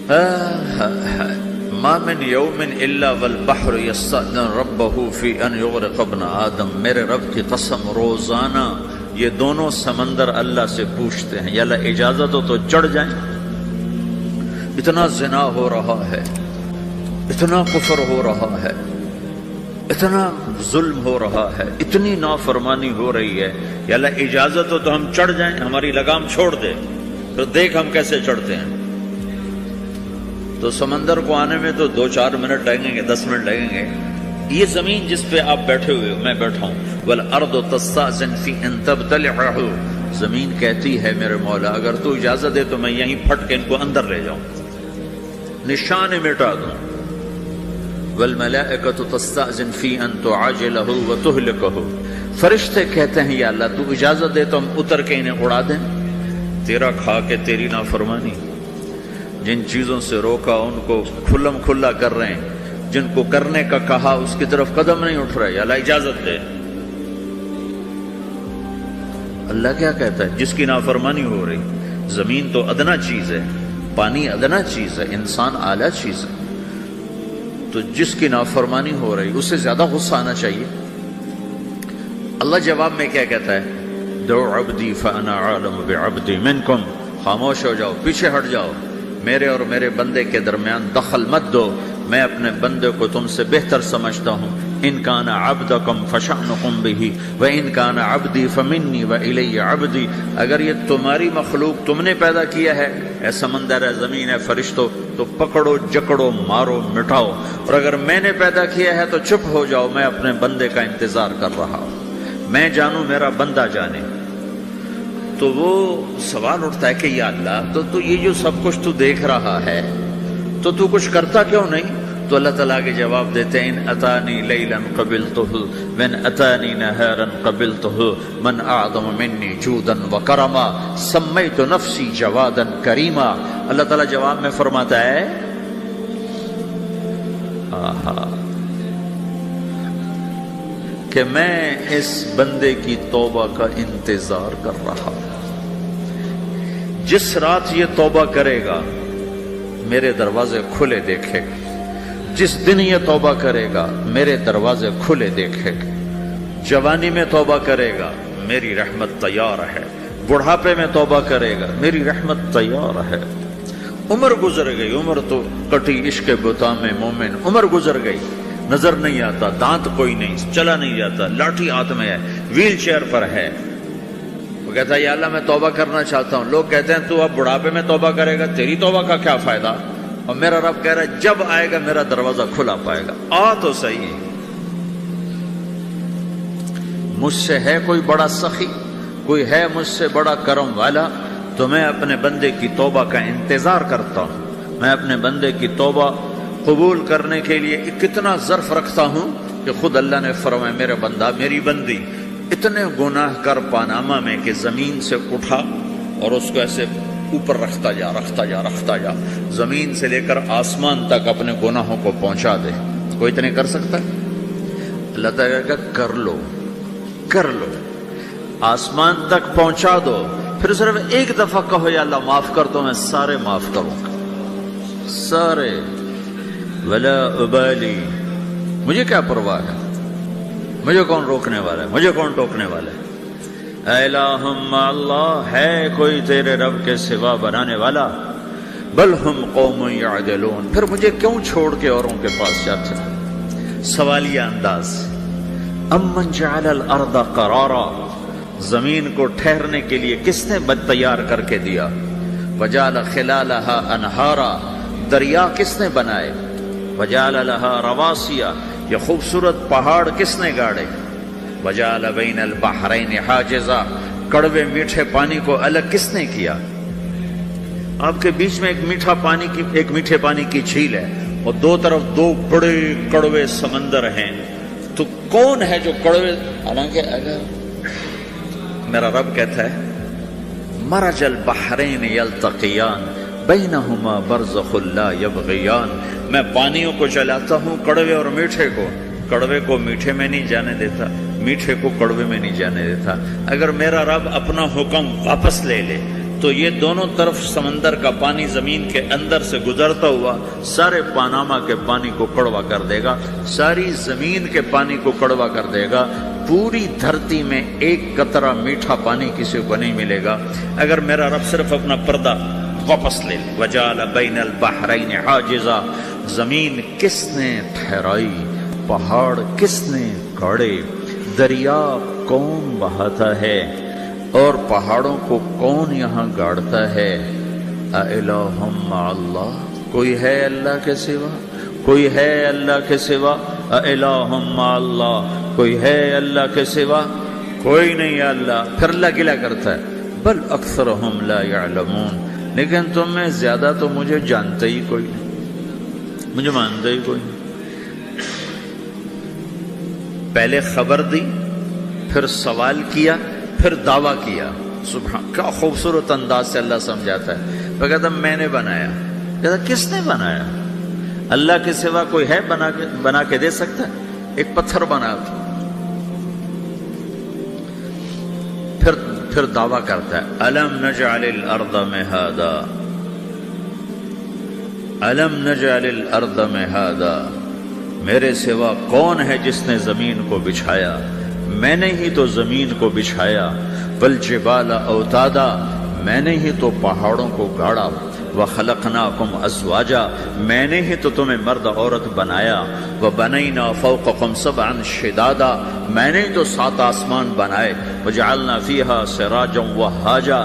ما من یوم الا والبحر یستأذن ربہ فی ان یغرق ابن آدم، میرے رب کی قسم روزانہ یہ دونوں سمندر اللہ سے پوچھتے ہیں یا اللہ اجازت ہو تو چڑھ جائیں۔ اتنا زنا ہو رہا ہے، اتنا کفر ہو رہا ہے، اتنا ظلم ہو رہا ہے، اتنی نافرمانی ہو رہی ہے، یا اللہ اجازت ہو تو ہم چڑھ جائیں، ہماری لگام چھوڑ دے، پھر دیکھ ہم کیسے چڑھتے ہیں۔ تو سمندر کو آنے میں تو 2-4 منٹ لگیں گے، 10 منٹ لگیں گے۔ یہ زمین جس پہ آپ بیٹھے ہوئے میں بیٹھا ہوں، وَالْأَرْضُ تَسْتَأْذِنُ فِي أَن تَبْتَلِعَهُ، زمین کہتی ہے میرے مولا اگر تو اجازت دے تو میں یہیں پھٹ کے ان کو اندر لے جاؤں، نشان مٹا دوں۔ وَالْمَلَائِكَةُ تَسْتَأْذِنُ فِي أَن تُعَاجِلَهُ وَتُهْلِكَهُ، فرشتے کہتے ہیں یا اللہ تو اجازت دے تو ہم اتر کے انہیں اڑا دیں۔ تیرا کھا کے تیری نافرمانی، جن چیزوں سے روکا ان کو کھلم کھلا کر رہے ہیں، جن کو کرنے کا کہا اس کی طرف قدم نہیں اٹھ رہے، یا اللہ اجازت دے۔ اللہ کیا کہتا ہے؟ جس کی نافرمانی ہو رہی، زمین تو ادنا چیز ہے، پانی ادنا چیز ہے، انسان اعلیٰ چیز ہے، تو جس کی نافرمانی ہو رہی اسے زیادہ غصہ آنا چاہیے۔ اللہ جواب میں کیا کہتا ہے؟ دعو عبدی فانا عالم بعبدی منکم، خاموش ہو جاؤ، پیچھے ہٹ جاؤ، میرے اور میرے بندے کے درمیان دخل مت دو، میں اپنے بندے کو تم سے بہتر سمجھتا ہوں۔ ان کان عبدکم فشأنکم بہ وان کان عبدی فمنی والی عبدی، اگر یہ تمہاری مخلوق تم نے پیدا کیا ہے، اے سمندر ہے، زمین ہے، فرشتوں، تو پکڑو جکڑو مارو مٹاؤ، اور اگر میں نے پیدا کیا ہے تو چپ ہو جاؤ، میں اپنے بندے کا انتظار کر رہا ہوں، میں جانوں میرا بندہ جانے۔ تو وہ سوال اٹھتا ہے کہ یا اللہ تو یہ جو سب کچھ تو دیکھ رہا ہے تو کچھ کرتا کیوں نہیں؟ تو اللہ تعالیٰ کے جواب دیتے ہیں، ان اتانی لیلا قبلتہ وان اتانی نہارا قبلتہ من اعظم منی جودا وکرما سمیت نفسی جوادا کریما۔ اللہ تعالیٰ جواب میں فرماتا ہے کہ میں اس بندے کی توبہ کا انتظار کر رہا ہوں، جس رات یہ توبہ کرے گا میرے دروازے کھلے دیکھے گا، جس دن یہ توبہ کرے گا میرے دروازے کھلے دیکھے گا، جوانی میں توبہ کرے گا میری رحمت تیار ہے، بڑھاپے میں توبہ کرے گا میری رحمت تیار ہے۔ عمر گزر گئی، عمر تو کٹی عشق بتا میں مومن، عمر گزر گئی، نظر نہیں آتا، دانت کوئی نہیں، چلا نہیں جاتا، لاٹھی ہاتھ میں ہے، ویل چیئر پر ہے۔ وہ کہتا ہے یا اللہ میں توبہ کرنا چاہتا ہوں۔ لوگ کہتے ہیں تو اب بڑھاپے میں توبہ کرے گا، تیری توبہ کا کیا فائدہ؟ اور میرا رب کہہ رہا ہے جب آئے گا میرا دروازہ کھلا پائے گا، آ تو صحیح۔ مجھ سے ہے کوئی بڑا سخی، کوئی ہے مجھ سے بڑا کرم والا، تو میں اپنے بندے کی توبہ کا انتظار کرتا ہوں، میں اپنے بندے کی توبہ قبول کرنے کے لیے کتنا ظرف رکھتا ہوں کہ خود اللہ نے فرمایا میرے بندہ میری بندی اتنے گناہ کر پاناما میں کہ زمین سے اٹھا اور اس کو ایسے اوپر رکھتا جا، زمین سے لے کر آسمان تک اپنے گناہوں کو پہنچا دے۔ کوئی اتنے کر سکتا ہے؟ اللہ تعالیٰ کا کر لو، آسمان تک پہنچا دو، پھر صرف ایک دفعہ کہو یا اللہ معاف کر دو، میں سارے معاف کروں گا، سارے، ولا ابالی، مجھے کیا پرواہ ہے، مجھے کون روکنے والا ہے، مجھے کون ٹوکنے والا ہے۔ اے الہم اللہ، ہے کوئی تیرے رب کے سوا بنانے والا؟ بل ہم قوم یعدلون، پھر مجھے کیوں چھوڑ کے اوروں کے پاس جاتے ہیں؟ سوالیہ انداز۔ امن جعل الارض قرارا، زمین کو ٹھہرنے کے لیے کس نے تیار کر کے دیا؟ وجعل خلالہا انہارا، دریا کس نے بنائے؟ وجعل لها رواسیا، یہ خوبصورت پہاڑ کس نے گاڑے؟ وجعل بین البحرین حاجزا، کڑوے میٹھے پانی کو الگ کس نے کیا؟ آپ کے بیچ میں ایک میٹھے پانی کی جھیل ہے اور دو طرف دو بڑے کڑوے سمندر ہیں، تو کون ہے جو کڑوے؟ حالانکہ اگر میرا رب کہتا ہے مرج البحرین یلتقیان بینہما برزخ لا یبغیان، میں پانیوں کو چلاتا ہوں، کڑوے اور میٹھے کو، کڑوے کو میٹھے میں نہیں جانے دیتا، میٹھے کو کڑوے میں نہیں جانے دیتا۔ اگر میرا رب اپنا حکم واپس لے لے تو یہ دونوں طرف سمندر کا پانی زمین کے اندر سے گزرتا ہوا سارے پاناما کے پانی کو کڑوا کر دے گا، ساری زمین کے پانی کو کڑوا کر دے گا، پوری دھرتی میں ایک قطرہ میٹھا پانی کسی کو نہیں ملے گا اگر میرا رب صرف اپنا پردہ واپس لے لے۔ وَجَعَلَ بَيْنَ الْبَحْرَيْنِ حَاجِزًا، زمین کس نے ٹھہرائی، پہاڑ کس نے گاڑے، دریا کون بہاتا ہے اور پہاڑوں کو کون یہاں گاڑتا ہے؟ اَإِلَٰهٌ مَّعَ اللَّهِ، کوئی ہے اللہ کے سوا؟ کوئی ہے اللہ کے سوا؟ اِلَٰهٌ مَّعَ اللَّهِ، کوئی ہے اللہ کے سوا؟ کوئی نہیں ہے اللہ۔ پھر اللہ گلہ کرتا ہے بل اکثرہم لا یعلمون، لیکن تم میں زیادہ تو مجھے جانتے ہی کوئی نہیں، مجھے مانتے ہی کوئی نہیں۔ پہلے خبر دی، پھر سوال کیا، پھر دعویٰ کیا۔ سبحان، کیا خوبصورت انداز سے اللہ سمجھاتا ہے۔ وہ کہتا میں نے بنایا، کہتا کس نے بنایا؟ اللہ کے سوا کوئی ہے بنا کے دے سکتا ہے؟ ایک پتھر بنا تھا۔ پھر دعویٰ کرتا ہے الم نجعل الارض مہادا، الم نجعل الارض مہادا، میرے سوا کون ہے جس نے زمین کو بچھایا؟ میں نے ہی تو زمین کو بچھایا۔ والجبال اوتادا، میں نے ہی تو پہاڑوں کو گاڑا۔ وخلقناکم ازواجا، میں نے ہی تو تمہیں مرد عورت بنایا۔ وبنینا فوقکم سبعا شدادا، میں نے ہی تو 7 آسمان بنائے۔ وجعلنا فیہا سراجا وہاجا،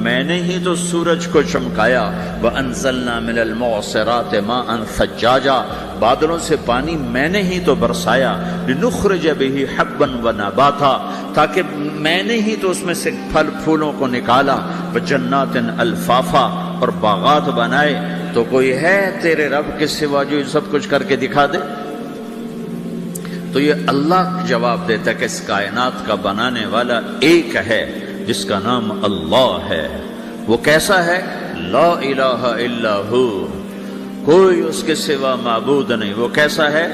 میں نے ہی تو سورج کو چمکایا۔ وانزلنا من المعصرات ماء ثجاجا، بادلوں سے پانی میں نے ہی تو برسایا۔ لنخرج به حبا ونباتا، تاکہ میں نے ہی تو اس میں سے پھل پھولوں کو نکالا۔ وجنات الفافا، اور باغات بنائے۔ تو کوئی ہے تیرے رب کے سوا جو سب کچھ کر کے دکھا دے؟ تو یہ اللہ جواب دیتا ہے کہ اس کائنات کا بنانے والا ایک ہے جس کا نام اللہ ہے۔ وہ کیسا ہے؟ لا الہ الا ہو، کوئی اس کے سوا معبود نہیں۔ وہ کیسا ہے؟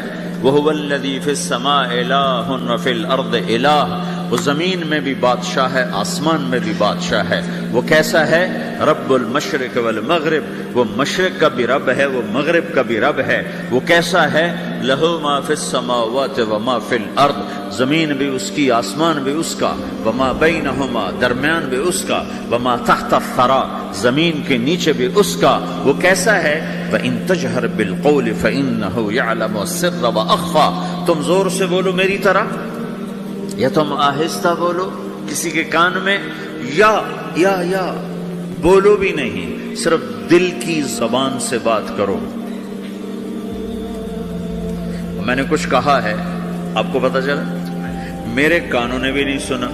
وَهُوَ الَّذِي فِي السَّمَاءِ إِلَٰهٌ وَفِي الْأَرْضِ إِلَٰهٌ، وہ زمین میں بھی بادشاہ ہے، آسمان میں بھی بادشاہ ہے۔ وہ کیسا ہے؟ رب المشرق والمغرب، وہ مشرق کا بھی رب ہے، وہ مغرب کا بھی رب ہے۔ وہ کیسا ہے؟ لَهُ مَا فِي السَّمَاوَاتِ وَمَا فِي الْأَرْضِ، زمین بھی اس کی، آسمان بھی اس کا۔ وَمَا بَيْنَهُمَا، درمیان بھی اس کا۔ وَمَا تَحْتَ الثَّرَىٰ، زمین کے نیچے بھی اس کا۔ وہ کیسا ہے؟ وَإِن تَجْهَرْ بِالْقَوْلِ فَإِنَّهُ يَعْلَمُ السِّرَّ وَأَخْفَىٰ، تم زور سے بولو میری طرح، یا تم آہستہ بولو کسی کے کان میں، یا بولو بھی نہیں، صرف دل کی زبان سے بات کرو۔ میں نے کچھ کہا ہے، آپ کو پتہ چلا، میرے کانوں نے بھی نہیں سنا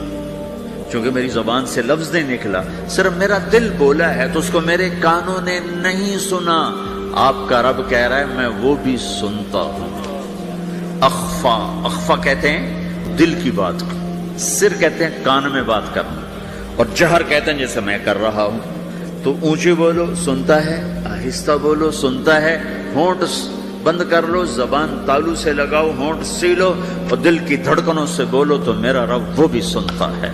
چونکہ میری زبان سے لفظ نہیں نکلا، صرف میرا دل بولا ہے تو اس کو میرے کانوں نے نہیں سنا۔ آپ کا رب کہہ رہا ہے میں وہ بھی سنتا ہوں۔ اخفا، اخفا کہتے ہیں دل کی بات کو، سر کہتے ہیں کان میں بات کرنا، اور جہر کہتے ہیں جیسے میں کر رہا ہوں۔ تو اونچی بولو سنتا ہے، آہستہ بولو سنتا ہے، ہونٹ بند کر لو، زبان تالو سے لگاؤ، ہونٹ سیلو اور دل کی دھڑکنوں سے بولو تو میرا رب وہ بھی سنتا ہے۔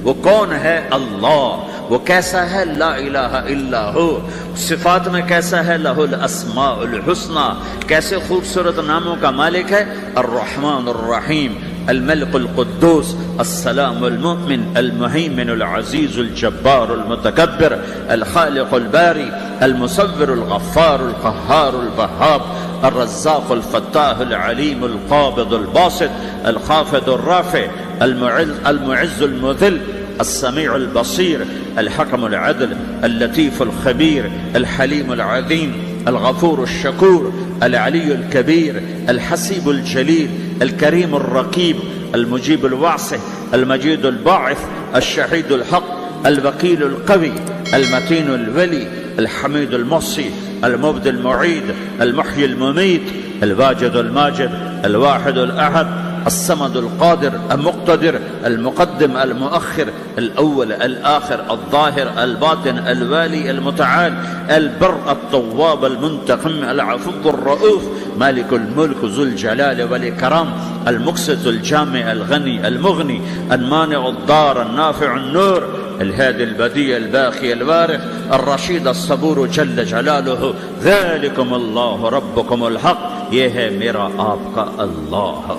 وہ کون ہے؟ اللہ۔ وہ کیسا ہے؟ لا الہ الا ہو۔ صفات میں کیسا ہے؟ لہ الاسماء الحسنی، کیسے خوبصورت ناموں کا مالک ہے؟ الرحمن الرحیم، الملك القدوس، السلام المؤمن، المهيمن العزيز الجبار المتكبر، الخالق الباري، المصور الغفار القهار الوهاب، الرزاق الفتاح العليم القابض الباسط، الخافض الرافع، المعز المذل، السميع البصير، الحكم العدل، اللطيف الخبير، الحليم العظيم، الغفور الشكور، العلي الكبير، الحسيب الجليل، الكريم الرقيب، المجيب الواسع، المجيد الباعث، الشهيد الحق، الوكيل القوي، المتين الولي، الحميد المحصي، المبدي المعيد، المحيي المميت، الواجد الماجد، الواحد الأحد، الصمد القادر المقتدر، المقدم المؤخر، الأول الآخر، الظاهر الباطن، الوالي المتعال، البر التواب المنتقم، العفو الرؤوف، مالك الملك ذو الجلال والإكرام، المقسط الجامع الغني المغني، المانع الضار النافع النور، الهادي البديع الباقي الوارث الرشيد الصبور جل جلالہ ذلكم اللہ ربكم الحق، یہ ہے میرا آپ کا اللہ۔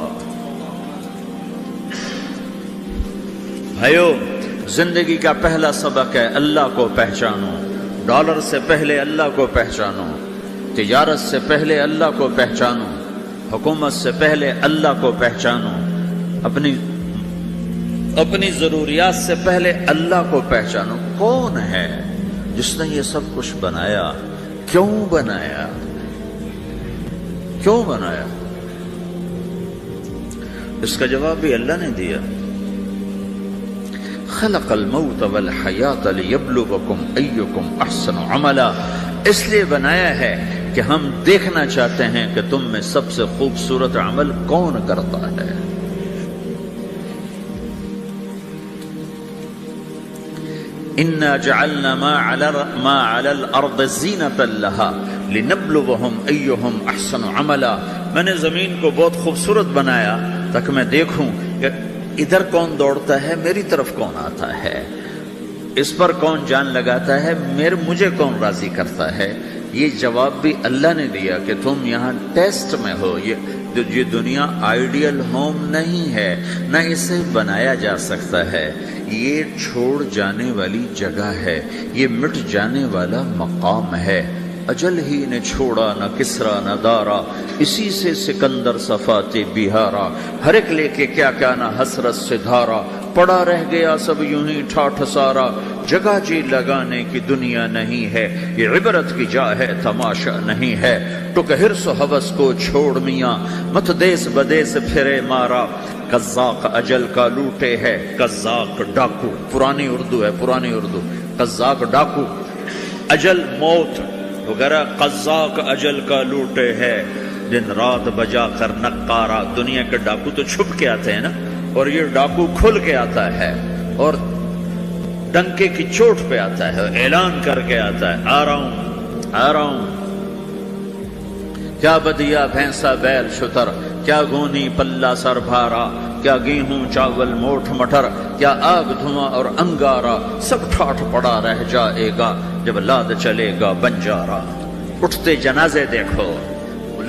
بھائیو، زندگی کا پہلا سبق ہے اللہ کو پہچانو۔ ڈالر سے پہلے اللہ کو پہچانو، تجارت سے پہلے اللہ کو پہچانو، حکومت سے پہلے اللہ کو پہچانو، اپنی ضروریات سے پہلے اللہ کو پہچانو۔ کون ہے جس نے یہ سب کچھ بنایا؟ کیوں بنایا؟ کیوں بنایا؟ اس کا جواب بھی اللہ نے دیا۔ خلق الموت والحیات لیبلوکم ایکم احسن عملا، اس لیے بنایا ہے کہ ہم دیکھنا چاہتے ہیں کہ تم میں سب سے خوبصورت عمل کون کرتا ہے۔ انا جعلنا ما علی الارض زینۃ لها لنبلوہم ایہم احسن عملا، میں نے زمین کو بہت خوبصورت بنایا تاکہ میں دیکھوں کہ ادھر کون دوڑتا ہے، میری طرف کون آتا ہے، اس پر کون جان لگاتا ہے، مجھے کون راضی کرتا ہے۔ یہ جواب بھی اللہ نے دیا کہ تم یہاں ٹیسٹ میں ہو۔ یہ دنیا آئیڈیل ہوم نہیں ہے، نہ اسے بنایا جا سکتا ہے، یہ چھوڑ جانے والی جگہ ہے، یہ مٹ جانے والا مقام ہے۔ اجل ہی نے چھوڑا نہ کسرا نہ دارا، اسی سے سکندر صفات بہارا، ہر ایک لے کے کیا کیا نہ حسرت سے دھارا، پڑا رہ گیا سب یوں ہی ٹھاٹھ سارا، جگہ جی لگانے کی دنیا نہیں ہے، یہ عبرت کی جا ہے تماشا نہیں ہے، ٹک حرص و ہوس کو چھوڑ میاں، مت دیس بدیس پھرے مارا، قزاق اجل کا لوٹے ہے، قزاق ڈاکو، پرانی اردو ہے، پرانی اردو، قزاق ڈاکو، اجل موت وغیرہ، قزاق اجل کا لوٹے ہے، دن رات بجا کر نقارا۔ دنیا کے ڈاکو تو چھپ کے آتے ہیں نا، اور یہ ڈاکو کھل کے آتا ہے اور ڈنکے کی چوٹ پہ آتا ہے، اعلان کر کے آتا ہے، آ رہا ہوں آ رہا ہوں۔ کیا بدیا بھینسا بیل شتر، کیا گونی پلہ سر بھارا، کیا گیہوں چاول موٹھ مٹر، کیا آگ دھواں اور انگارا، سب ٹھاٹھ پڑا رہ جائے گا جب لاد چلے گا بنجارا۔ اٹھتے جنازے دیکھو،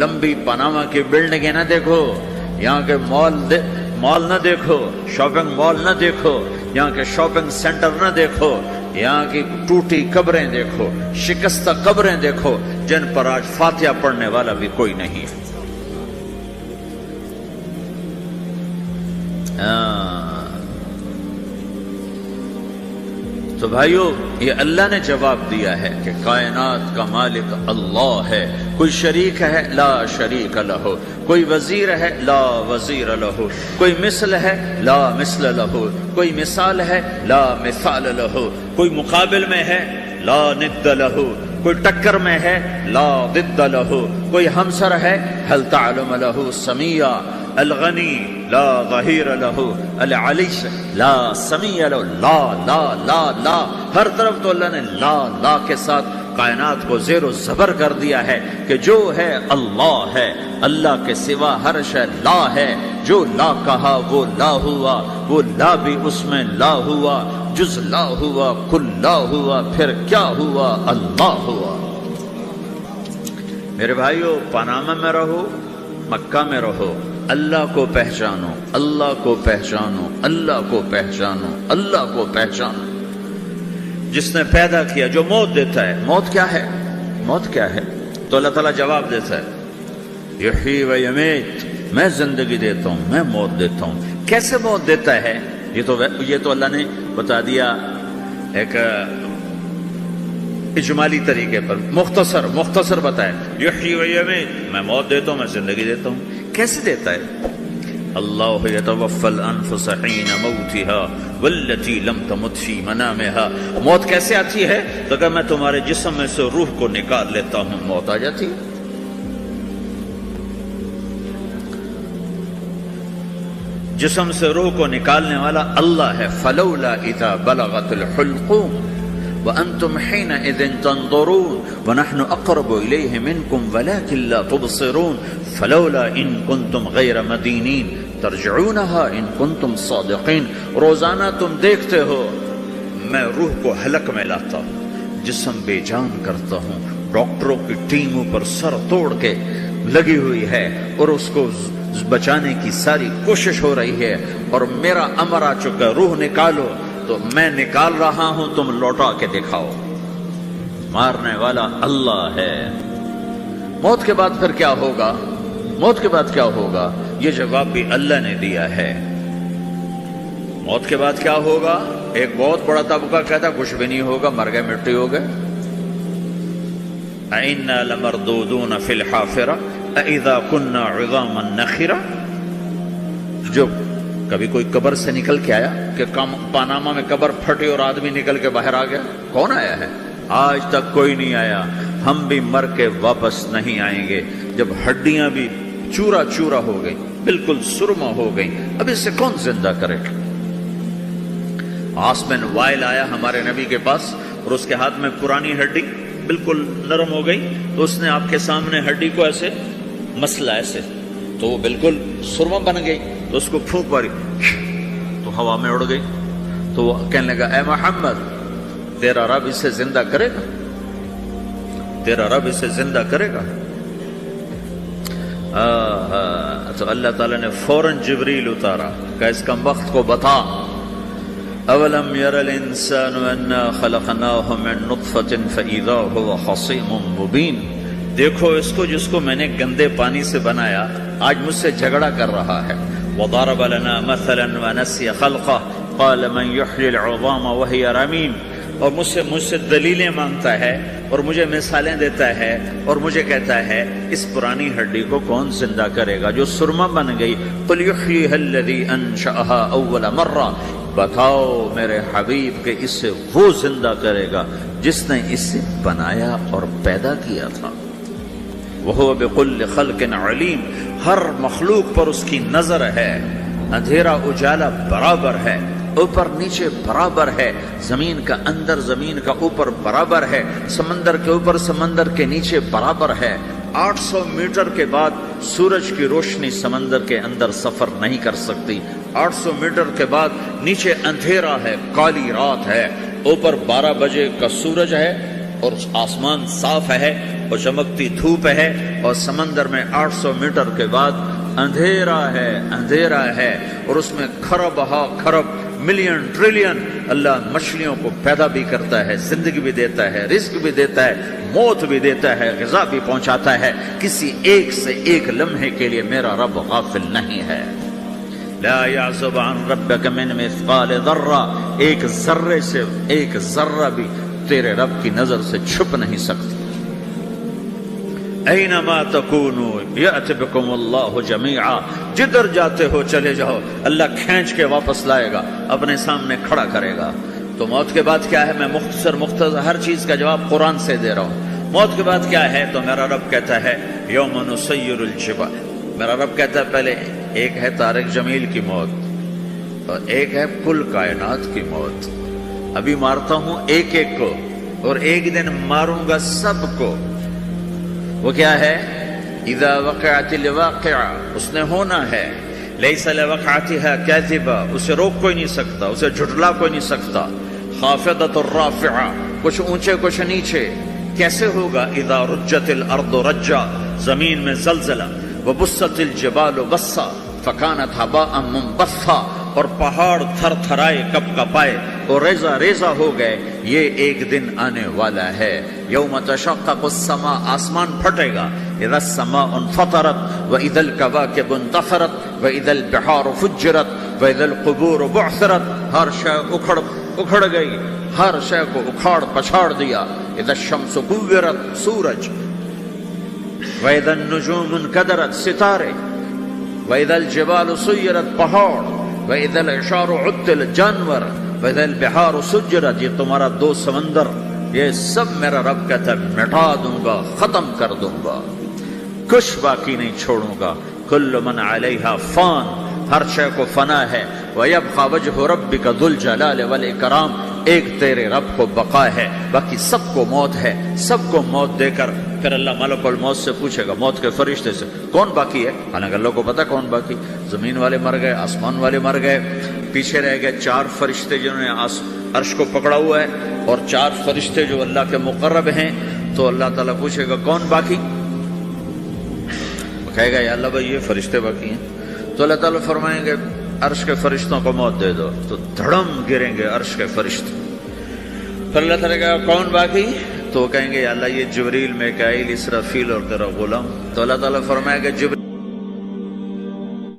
لمبی پاناما کی بلڈنگیں نہ دیکھو، یہاں کے مال نہ دیکھو، شاپنگ مال نہ دیکھو، یہاں کے شاپنگ سینٹر نہ دیکھو، یہاں کی ٹوٹی قبریں دیکھو، شکستہ قبریں دیکھو جن پر آج فاتحہ پڑھنے والا بھی کوئی نہیں ہے۔ تو بھائیو، یہ اللہ نے جواب دیا ہے کہ کائنات کا مالک اللہ ہے، کوئی شریک ہے لا شریک لہ، کوئی وزیر ہے لا وزیر لہ، کوئی مثل ہے لا مثل لہ، کوئی مثال ہے لا مثال لہ، کوئی مقابل میں ہے لا ند لہ، کوئی ٹکر میں ہے لا ضد لہ، کوئی ہمسر ہے هل تعلم لہ سمیع، الغنی لا ظہیر لہ، العلی لا سمیع لہ، لا لا لا لا، ہر طرف تو اللہ نے لا لا کے ساتھ کائنات کو زیر و زبر کر دیا ہے کہ جو ہے اللہ ہے، اللہ کے سوا ہر شے لا ہے، جو لا کہا وہ لا ہوا، وہ لا بھی اس میں لا ہوا، جز لا ہوا کل لا ہوا، پھر کیا ہوا؟ اللہ ہوا۔ میرے بھائیو، پاناما میں رہو، مکہ میں رہو، اللہ کو پہچانو، اللہ کو پہچانو، اللہ کو پہچانو، اللہ کو پہچانو۔ جس نے پیدا کیا، جو موت دیتا ہے، موت کیا ہے؟ موت کیا ہے؟ تو اللہ تعالیٰ جواب دیتا ہے، یحیی و یمیت، میں زندگی دیتا ہوں، میں موت دیتا ہوں۔ کیسے موت دیتا ہے؟ یہ تو اللہ نے بتا دیا ایک اجمالی طریقے پر، مختصر بتایا، یحیی و یمیت، میں موت دیتا ہوں، میں زندگی دیتا ہوں۔ کیسے دیتا ہے؟ اللہ یتوفی الانفس حین موتها والتی لم تمت فی منامها۔ موت کیسے آتی ہے؟ تو کہ میں تمہارے جسم میں سے روح کو نکال لیتا ہوں، موت آ جاتی ہے۔ جسم سے روح کو نکالنے والا اللہ ہے۔ فلولا اذا بلغت الحلقوم وانتم حينئذ تنظرون ونحن اقرب اليه منكم ولكن لا تبصرون فلولا ان كنتم غير مدينين ترجعونها ان كنتم صادقين۔ روزانہ تم دیکھتے ہو میں روح کو حلق میں لاتا ہوں، جسم بے جان کرتا ہوں، ڈاکٹروں کی ٹیم اوپر سر توڑ کے لگی ہوئی ہے اور اس کو بچانے کی ساری کوشش ہو رہی ہے، اور میرا امر آ چکا، روح نکالو، تو میں نکال رہا ہوں، تم لوٹا کے دکھاؤ۔ مارنے والا اللہ ہے۔ موت کے بعد پھر کیا ہوگا؟ موت کے بعد کیا ہوگا؟ یہ جواب بھی اللہ نے دیا ہے۔ موت کے بعد کیا ہوگا؟ ایک بہت بڑا طبقہ کہتا کچھ بھی نہیں ہوگا، مر گئے، مٹی ہو گئے۔ اِنَّا لَمَرْدُودُونَ فِي الْحَافِرَةِ اَإِذَا كُنَّا عِظَامًا نَخِرَةً۔ جو کبھی کوئی قبر سے نکل کے آیا کہ پاناما میں قبر پھٹی اور آدمی نکل کے باہر آ گیا؟ کون آیا ہے؟ آج تک کوئی نہیں آیا۔ ہم بھی مر کے واپس نہیں آئیں گے۔ جب ہڈیاں بھی چورا چورا ہو گئی، بالکل سرما ہو گئی، اب اس سے کون زندہ کرے؟ آسمن وائل آیا ہمارے نبی کے پاس اور اس کے ہاتھ میں پرانی ہڈی بالکل نرم ہو گئی، تو اس نے آپ کے سامنے ہڈی کو ایسے مسلا، ایسے، تو وہ بالکل سرما بن گئی، تو اس کو پھونک ماری تو ہوا میں اڑ گئی۔ تو وہ کہنے لگا اے محمد، تیرا رب اسے زندہ کرے گا؟ تیرا رب اسے زندہ کرے گا؟ تو اللہ تعالیٰ نے فوراً جبریل اتارا کہ اس کا وقت کو بتا۔ اولم یر الانسان انا خلقناہ من نطفة فاذا هو خصیم مبین۔ دیکھو اس کو جس کو میں نے گندے پانی سے بنایا، آج مجھ سے جھگڑا کر رہا ہے۔ وضرب لنا مثلا ونسی خلقہ قال من یحیی العظام وہی رمیم۔ اور مجھ سے دلیلیں مانگتا ہے اور مجھے مثالیں دیتا ہے اور مجھے کہتا ہے اس پرانی ہڈی کو کون زندہ کرے گا جو سرما بن گئی؟ قل یحییھا الذی انشأھا اول مرہ۔ بتاؤ میرے حبیب کہ اسے وہ زندہ کرے گا جس نے اسے بنایا اور پیدا کیا تھا۔ وہو بکل خلق علیم۔ ہر مخلوق پر اس کی نظر ہے، اندھیرا اجالا برابر ہے، اوپر نیچے برابر ہے، زمین کا اندر زمین کا اوپر برابر ہے، سمندر کے اوپر سمندر کے نیچے برابر ہے۔ 800 میٹر کے بعد سورج کی روشنی سمندر کے اندر سفر نہیں کر سکتی۔ 800 میٹر کے بعد نیچے اندھیرا ہے، کالی رات ہے، اوپر 12 بجے کا سورج ہے اور آسمان صاف ہے اور چمکتی دھوپ ہے، اور سمندر میں 800 میٹر کے بعد اندھیرا ہے اور اس میں کھرب ہا کھرب ملین ٹریلین اللہ مچھلیوں کو پیدا بھی کرتا ہے، زندگی بھی دیتا ہے، رزق بھی دیتا ہے، موت بھی دیتا ہے، غذا بھی پہنچاتا ہے۔ کسی ایک سے ایک لمحے کے لیے میرا رب غافل نہیں ہے۔ لا يعزب عن ربك من مثقال ذرہ، ایک ذرے سے ایک ذرہ بھی تیرے رب کی نظر سے چھپ نہیں سکتی۔ اینما تکونوا یأت بکم اللہ جمیعا، جدھر جاتے ہو چلے جاؤ، اللہ کھینچ کے واپس لائے گا، اپنے سامنے کھڑا کرے گا۔ تو موت کے بعد کیا ہے؟ میں مختصر ہر چیز کا جواب قرآن سے دے رہا ہوں۔ موت کے بعد کیا ہے؟ تو میرا رب کہتا ہے یوم نسیر الجبال۔ میرا رب کہتا ہے پہلے ایک ہے طارق جمیل کی موت اور ایک ہے کل کائنات کی موت۔ ابھی مارتا ہوں ایک ایک کو اور ایک دن ماروں گا سب کو۔ وہ کیا ہے؟ اذا وقعت الواقعہ، اس نے ہونا ہے۔ لیس لوقعتها کاذبہ، اسے روک کوئی نہیں سکتا، اسے جھٹلا کوئی نہیں سکتا۔ خافضۃ الرافعہ، کچھ اونچے کچھ نیچے۔ کیسے ہوگا؟ اذا رجت الارض رجا، زمین میں زلزلہ۔ وبست الجبال بسا فکانت ہباء منبثا، اور پہاڑ تھر تھرائے کپ کپائے اور ریزہ ریزہ ہو گئے۔ یہ ایک دن آنے والا ہے۔ یوم تشقق السماء، آسمان پھٹے گا۔ اذا السماء انفطرت واذا الكواكب انتثرت واذا البحار فجرت واذا القبور بعثرت، ہر شے اکھڑ گئی، ہر شے کو اکھاڑ پچھاڑ دیا۔ اذا الشمس كورت، سورج۔ واذا النجوم انكدرت، ستارے۔ واذا الجبال سيرت، پہاڑ۔ واذا العشار عطلت، جانور۔ واذا البحار سجرت، یہ تمہارا دو سمندر، یہ سب میرا رب کہتا ہے مٹا دوں گا، ختم کر دوں گا، کچھ باقی نہیں چھوڑوں گا۔ کل من علیہا فان، ہر شے کو فنا ہے۔ وَيَبْقَى وَجْهُ رَبِّكَ ذُو الْجَلَالِ وَالْإِكْرَامِ، ایک تیرے رب کو بقا ہے، باقی سب کو موت ہے۔ سب کو موت دے کر پھر اللہ ملک الموت سے پوچھے گا، موت کے فرشتے سے، کون باقی ہے؟ حالانکہ اللہ کو پتا کون باقی۔ زمین والے مر گئے، آسمان والے مر گئے، پیچھے رہ گئے 4 فرشتے جنہوں نے عرش کو پکڑا ہوا ہے اور 4 فرشتے جو اللہ کے مقرب ہیں، تو اللہ تعالیٰ پوچھے گا کون باقی؟ کہے گا یا اللہ بھائی یہ فرشتے باقی ہیں. تو اللہ تعالیٰ فرمائیں گے عرش کے فرشتوں کو موت دے دو، تو دھڑم گریں گے عرش کے فرشتے. پھر اللہ تعالیٰ کہا کون باقی؟ تو وہ کہیں گے یا اللہ یہ جبریل، میکائیل، اسرافیل اور تیرا غلام. تو اللہ تعالیٰ فرمائے گا جبریل